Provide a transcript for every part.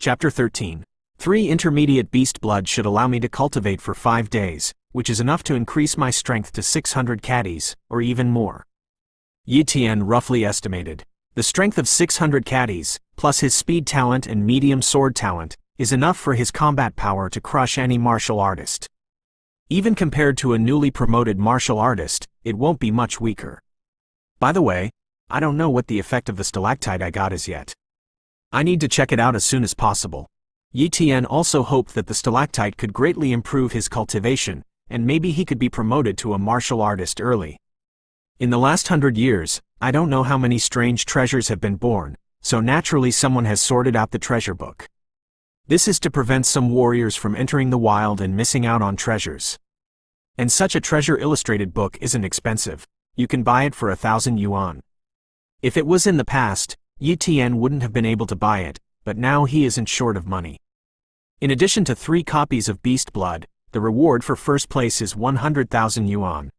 Chapter 13. 3 intermediate beast blood should allow me to cultivate for 5 days, which is enough to increase my strength to 600 caddies, or even more. Yi Tian roughly estimated. The strength of 600 caddies, plus his speed talent and medium sword talent, is enough for his combat power to crush any martial artist. Even compared to a newly promoted martial artist, it won't be much weaker. By the way, I don't know what the effect of the stalactite I got is yet. I need to check it out as soon as possible. Yi Tian also hoped that the stalactite could greatly improve his cultivation, and maybe he could be promoted to a martial artist early. In the last 100 years, I don't know how many strange treasures have been born, so naturally someone has sorted out the treasure book. This is to prevent some warriors from entering the wild and missing out on treasures. And such a treasure illustrated book isn't expensive. You can buy it for 1,000 yuan. If it was in the past, Yi Tian wouldn't have been able to buy it, but now he isn't short of money. In addition to 3 copies of Beast Blood, the reward for first place is 100,000 yuan.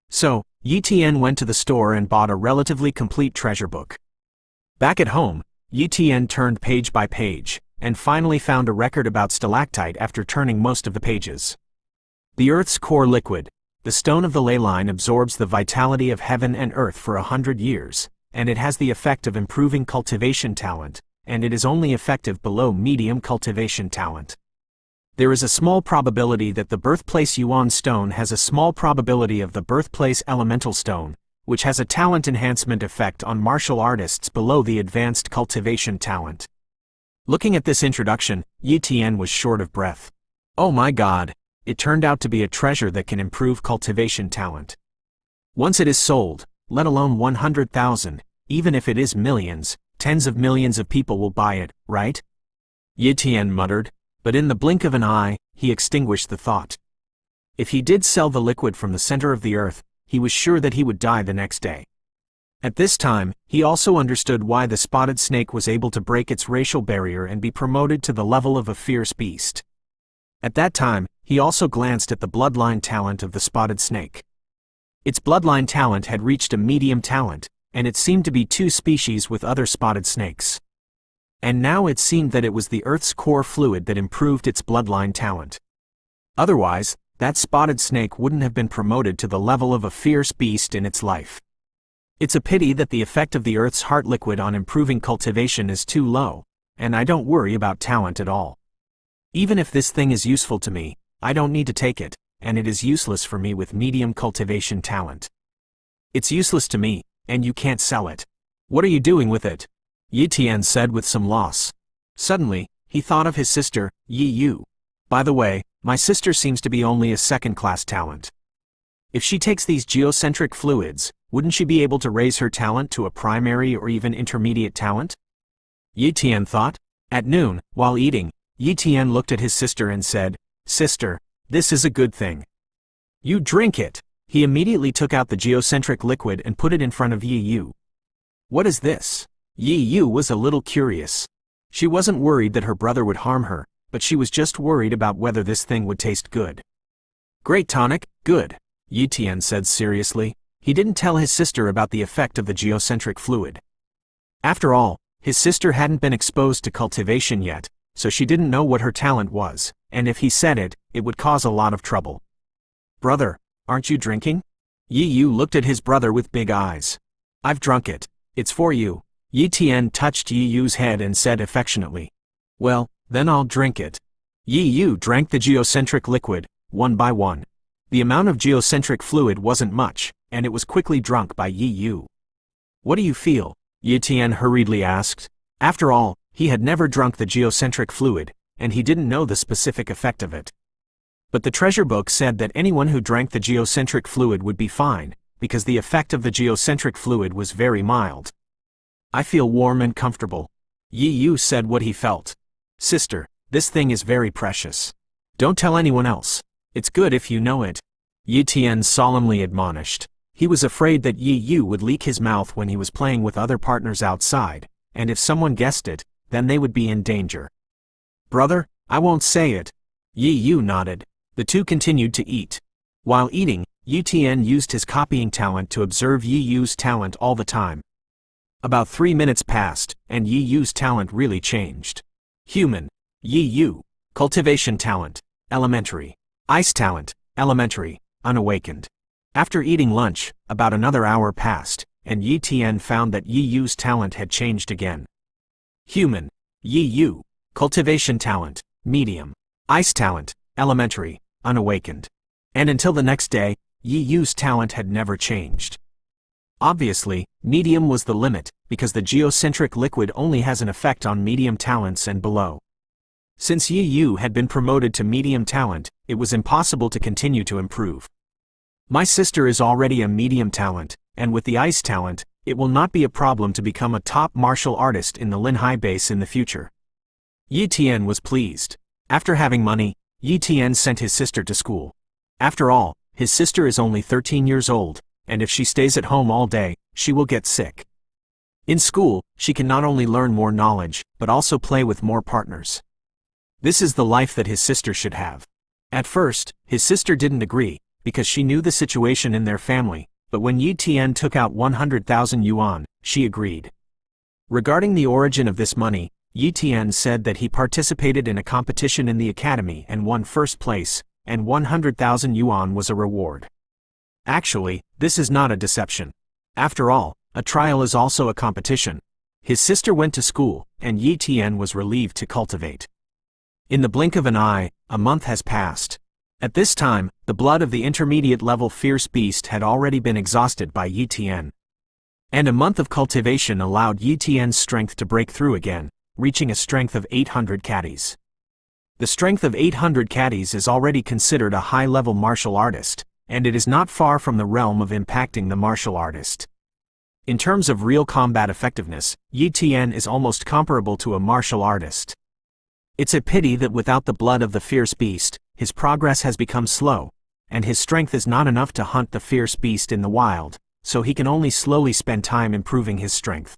So, Yi Tian went to the store and bought a relatively complete treasure book. Back at home, Yi Tian turned page by page, and finally found a record about stalactite after turning most of the pages. The Earth's core liquid, the stone of the ley line, absorbs the vitality of heaven and earth for 100 years, and it has the effect of improving cultivation talent, and it is only effective below medium cultivation talent. There is a small probability that the birthplace Yuan stone has a small probability of the birthplace elemental stone, which has a talent enhancement effect on martial artists below the advanced cultivation talent. Looking at this introduction, Yi Tian was short of breath. Oh my god, it turned out to be a treasure that can improve cultivation talent. Once it is sold, let alone 100,000, even if it is millions, tens of millions of people will buy it, right? Yi Tian muttered, but in the blink of an eye, he extinguished the thought. If he did sell the liquid from the center of the earth, he was sure that he would die the next day. At this time, he also understood why the spotted snake was able to break its racial barrier and be promoted to the level of a fierce beast. At that time, he also glanced at the bloodline talent of the spotted snake. Its bloodline talent had reached a medium talent, and it seemed to be 2 species with other spotted snakes. And now it seemed that it was the Earth's core fluid that improved its bloodline talent. Otherwise, that spotted snake wouldn't have been promoted to the level of a fierce beast in its life. It's a pity that the effect of the Earth's heart liquid on improving cultivation is too low, and I don't worry about talent at all. Even if this thing is useful to me, I don't need to take it, and it is useless for me with medium cultivation talent. It's useless to me, and you can't sell it. What are you doing with it? Yi Tian said with some loss. Suddenly, he thought of his sister, Yi Yu. By the way, my sister seems to be only a second-class talent. If she takes these geocentric fluids, wouldn't she be able to raise her talent to a primary or even intermediate talent? Yi Tian thought. At noon, while eating, Yi Tian looked at his sister and said, "Sister, this is a good thing. You drink it." He immediately took out the geocentric liquid and put it in front of Yi Yu. What is this? Yi Yu was a little curious. She wasn't worried that her brother would harm her, but she was just worried about whether this thing would taste good. Great tonic, good, Yi Tian said seriously. He didn't tell his sister about the effect of the geocentric fluid. After all, his sister hadn't been exposed to cultivation yet, so she didn't know what her talent was, and if he said it, it would cause a lot of trouble. Brother, aren't you drinking? Yi Yu looked at his brother with big eyes. I've drunk it. It's for you. Yi Tian touched Yi Yu's head and said affectionately. Well, then I'll drink it. Yi Yu drank the geocentric liquid, one by one. The amount of geocentric fluid wasn't much, and it was quickly drunk by Yi Yu. What do you feel? Yi Tian hurriedly asked. After all, he had never drunk the geocentric fluid, and he didn't know the specific effect of it. But the treasure book said that anyone who drank the geocentric fluid would be fine, because the effect of the geocentric fluid was very mild. I feel warm and comfortable. Yi Yu said what he felt. Sister, this thing is very precious. Don't tell anyone else. It's good if you know it. Yi Tian solemnly admonished. He was afraid that Yi Yu would leak his mouth when he was playing with other partners outside, and if someone guessed it, then they would be in danger. Brother, I won't say it. Yi Yu nodded. The two continued to eat. While eating, Yi Tian used his copying talent to observe Yi Yu's talent all the time. About 3 minutes passed, and Yi Yu's talent really changed. Human, Yi Yu, cultivation talent, elementary. Ice talent, elementary, unawakened. After eating lunch, about another hour passed, and Yi Tian found that Yi Yu's talent had changed again. Human, Yi Yu, cultivation talent, medium. Ice talent, elementary, unawakened. And until the next day, Yi Yu's talent had never changed. Obviously, medium was the limit, because the geocentric liquid only has an effect on medium talents and below. Since Yi Yu had been promoted to medium talent, it was impossible to continue to improve. My sister is already a medium talent, and with the ice talent, it will not be a problem to become a top martial artist in the Linhai base in the future. Yi Tian was pleased. After having money, Yi Tian sent his sister to school. After all, his sister is only 13 years old, and if she stays at home all day, she will get sick. In school, she can not only learn more knowledge, but also play with more partners. This is the life that his sister should have. At first, his sister didn't agree, because she knew the situation in their family, but when Yi Tian took out 100,000 yuan, she agreed. Regarding the origin of this money, Yi Tian said that he participated in a competition in the academy and won first place, and 100,000 yuan was a reward. Actually, this is not a deception. After all, a trial is also a competition. His sister went to school, and Yi Tian was relieved to cultivate. In the blink of an eye, a month has passed. At this time, the blood of the intermediate-level fierce beast had already been exhausted by Yi Tian. And a month of cultivation allowed Yi Tian's strength to break through again, reaching a strength of 800 caddies. The strength of 800 caddies is already considered a high-level martial artist, and it is not far from the realm of impacting the martial artist. In terms of real combat effectiveness, Yi Tian is almost comparable to a martial artist. It's a pity that without the blood of the fierce beast, his progress has become slow, and his strength is not enough to hunt the fierce beast in the wild, so he can only slowly spend time improving his strength.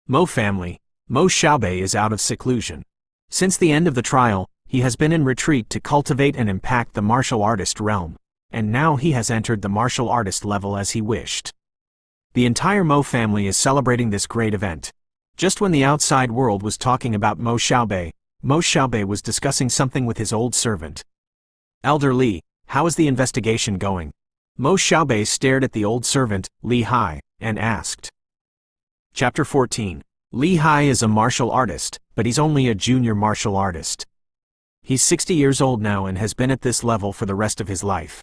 Mo family, Mo Xiaobei is out of seclusion. Since the end of the trial, he has been in retreat to cultivate and impact the martial artist realm, and now he has entered the martial artist level as he wished. The entire Mo family is celebrating this great event. Just when the outside world was talking about Mo Xiaobei was discussing something with his old servant. Elder Li, how is the investigation going? Mo Xiaobei stared at the old servant, Li Hai, and asked. Chapter 14. Li Hai is a martial artist, but he's only a junior martial artist. He's 60 years old now and has been at this level for the rest of his life.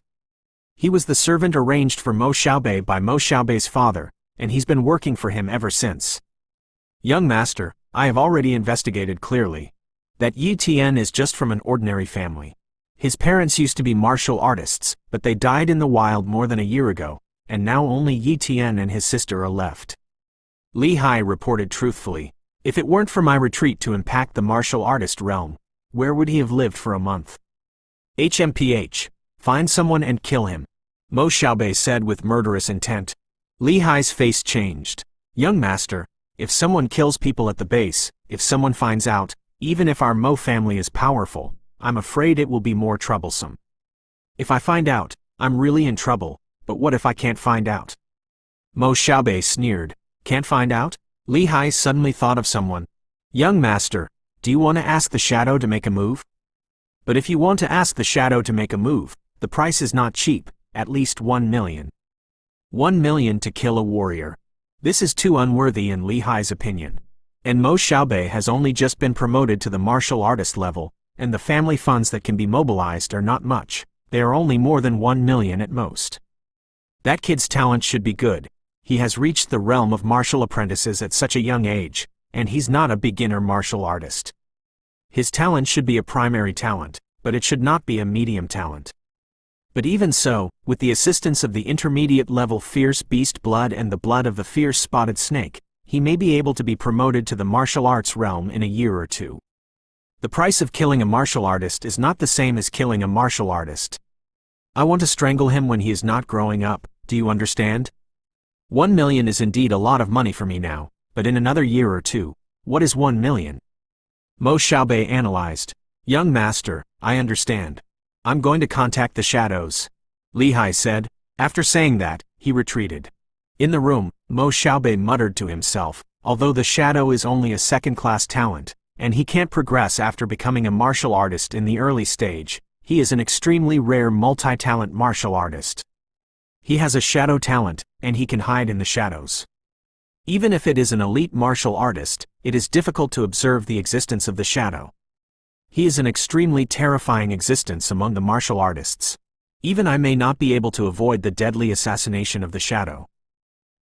He was the servant arranged for Mo Xiaobei by Mo Xiaobei's father, and he's been working for him ever since. Young master, I have already investigated clearly. That Yi Tian is just from an ordinary family. His parents used to be martial artists, but they died in the wild more than a year ago, and now only Yi Tian and his sister are left. Li Hai reported truthfully. If it weren't for my retreat to impact the martial artist realm, where would he have lived for a month? HMPH. Find someone and kill him. Mo Xiaobei said with murderous intent. Li Hai's face changed. Young master, if someone kills people at the base, if someone finds out, even if our Mo family is powerful, I'm afraid it will be more troublesome. If I find out, I'm really in trouble, but what if I can't find out? Mo Xiaobei sneered. Can't find out? Li Hai suddenly thought of someone. Young master, do you want to ask the shadow to make a move? But if you want to ask the shadow to make a move, the price is not cheap, at least 1 million. 1 million to kill a warrior. This is too unworthy in Li Hai's opinion. And Mo Xiaobei has only just been promoted to the martial artist level, and the family funds that can be mobilized are not much. They are only more than 1 million at most. That kid's talent should be good. He has reached the realm of martial apprentices at such a young age, and he's not a beginner martial artist. His talent should be a primary talent, but it should not be a medium talent. But even so, with the assistance of the intermediate-level fierce beast blood and the blood of the fierce spotted snake, he may be able to be promoted to the martial arts realm in a year or two. The price of killing a martial artist is not the same as killing a martial artist. I want to strangle him when he is not growing up, do you understand? 1 million is indeed a lot of money for me now, but in another year or two, what is 1 million? Mo Xiaobei analyzed. Young master, I understand. I'm going to contact the shadows. Li Hai said. After saying that, he retreated. In the room, Mo Xiaobei muttered to himself, although the shadow is only a second-class talent, and he can't progress after becoming a martial artist in the early stage. He is an extremely rare multi-talent martial artist. He has a shadow talent, and he can hide in the shadows. Even if it is an elite martial artist, it is difficult to observe the existence of the shadow. He is an extremely terrifying existence among the martial artists. Even I may not be able to avoid the deadly assassination of the shadow.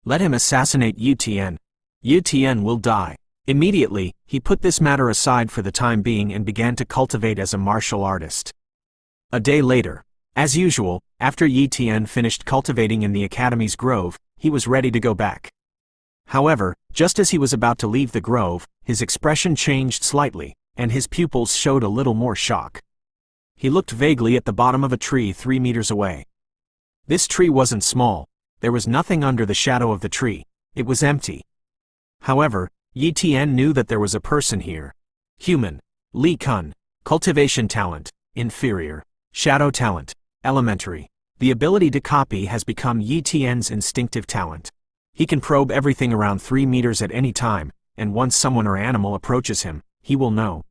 Let him assassinate Yu Tian. Yu Tian will die. Immediately, he put this matter aside for the time being and began to cultivate as a martial artist. A day later, as usual, after Yi Tian finished cultivating in the academy's grove, he was ready to go back. However, just as he was about to leave the grove, his expression changed slightly, and his pupils showed a little more shock. He looked vaguely at the bottom of a tree 3 meters away. This tree wasn't small. There was nothing under the shadow of the tree. It was empty. However, Yi Tian knew that there was a person here. Human. Li Kun. Cultivation talent, inferior. Shadow talent, elementary. The ability to copy has become Yi Tian's instinctive talent. He can probe everything around 3 meters at any time, and once someone or animal approaches him, he will know.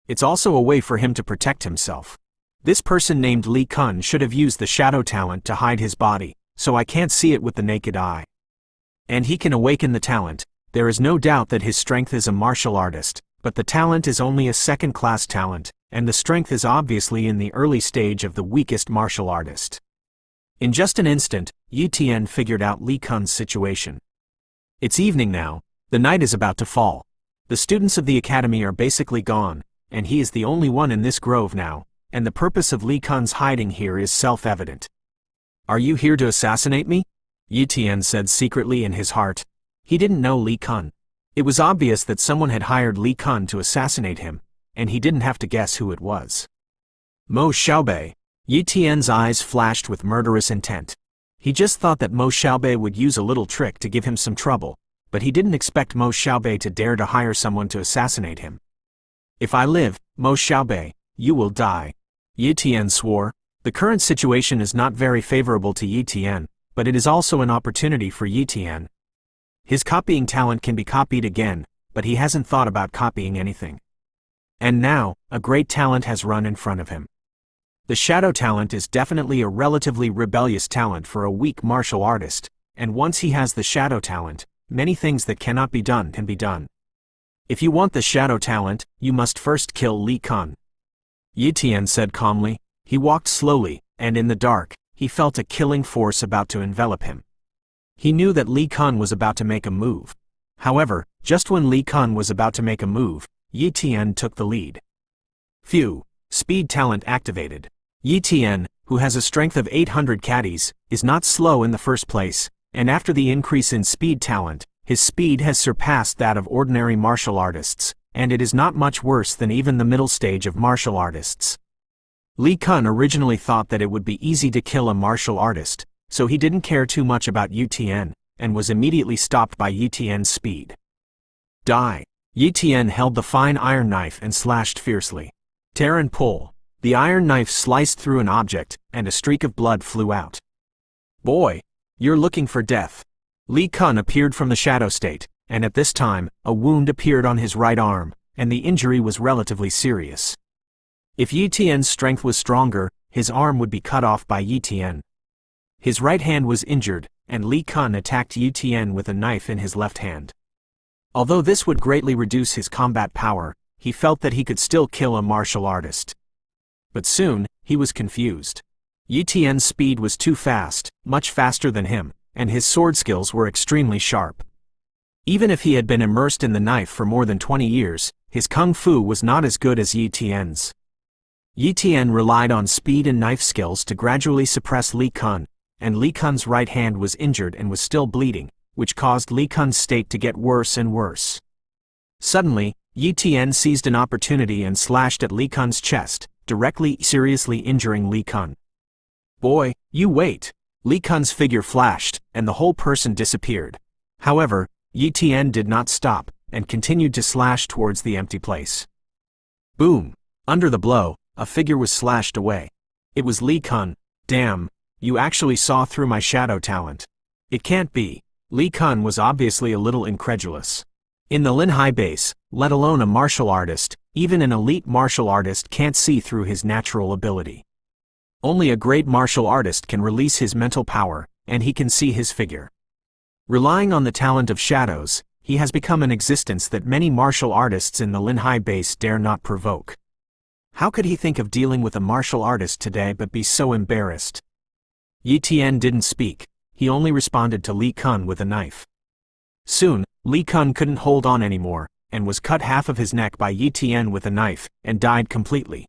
It's also a way for him to protect himself. This person named Li Kun should have used the shadow talent to hide his body, so I can't see it with the naked eye. And he can awaken the talent. There is no doubt that his strength is a martial artist, but the talent is only a second-class talent, and the strength is obviously in the early stage of the weakest martial artist. In just an instant, Yi Tian figured out Li Kun's situation. It's evening now. The night is about to fall. The students of the academy are basically gone, and he is the only one in this grove now, and the purpose of Li Kun's hiding here is self-evident. Are you here to assassinate me? Yi Tian said secretly in his heart. He didn't know Li Kun. It was obvious that someone had hired Li Kun to assassinate him, and he didn't have to guess who it was. Mo Xiaobei. Yi Tian's eyes flashed with murderous intent. He just thought that Mo Xiaobei would use a little trick to give him some trouble, but he didn't expect Mo Xiaobei to dare to hire someone to assassinate him. If I live, Mo Xiaobei, you will die. Yi Tian swore. The current situation is not very favorable to Yi Tian, but it is also an opportunity for Yi Tian. His copying talent can be copied again, but he hasn't thought about copying anything. And now, a great talent has run in front of him. The shadow talent is definitely a relatively rebellious talent for a weak martial artist, and once he has the shadow talent, many things that cannot be done can be done. If you want the shadow talent, you must first kill Li Kun. Yi Tian said calmly. He walked slowly, and in the dark, he felt a killing force about to envelop him. He knew that Li Kun was about to make a move. However, just when Li Kun was about to make a move, Yi Tian took the lead. Phew. Speed talent activated. Yi Tian, who has a strength of 800 caddies, is not slow in the first place, and after the increase in speed talent, his speed has surpassed that of ordinary martial artists, and it is not much worse than even the middle stage of martial artists. Li Kun originally thought that it would be easy to kill a martial artist, so he didn't care too much about Yi Tian, and was immediately stopped by Yi Tian's speed. Die! Yi Tian held the fine iron knife and slashed fiercely. Tear and pull. The iron knife sliced through an object, and a streak of blood flew out. Boy! You're looking for death. Li Kun appeared from the shadow state, and at this time, a wound appeared on his right arm, and the injury was relatively serious. If Yi Tian's strength was stronger, his arm would be cut off by Yi Tian. His right hand was injured, and Li Kun attacked Yi Tian with a knife in his left hand. Although this would greatly reduce his combat power, he felt that he could still kill a martial artist. But soon, he was confused. Yi Tian's speed was too fast, much faster than him, and his sword skills were extremely sharp. Even if he had been immersed in the knife for more than 20 years, his kung fu was not as good as Yi Tian's. Yi Tian relied on speed and knife skills to gradually suppress Li Kun, and Li Kun's right hand was injured and was still bleeding, which caused Li Kun's state to get worse and worse. Suddenly, Yi Tian seized an opportunity and slashed at Li Kun's chest, directly seriously injuring Li Kun. Boy, you wait! Li Kun's figure flashed, and the whole person disappeared. However, Yi Tian did not stop, and continued to slash towards the empty place. Boom! Under the blow, a figure was slashed away. It was Li Kun. Damn, you actually saw through my shadow talent. It can't be. Li Kun was obviously a little incredulous. In the Linhai base, Let alone a martial artist, even an elite martial artist can't see through his natural ability. Only a great martial artist can release his mental power, and he can see his figure. Relying on the talent of shadows, he has become an existence that many martial artists in the Linhai base dare not provoke. How could he think of dealing with a martial artist today but be so embarrassed? Yi Tian didn't speak, he only responded to Li Kun with a knife. Soon, Li Kun couldn't hold on anymore, and was cut half of his neck by Yi Tian with a knife, and died completely.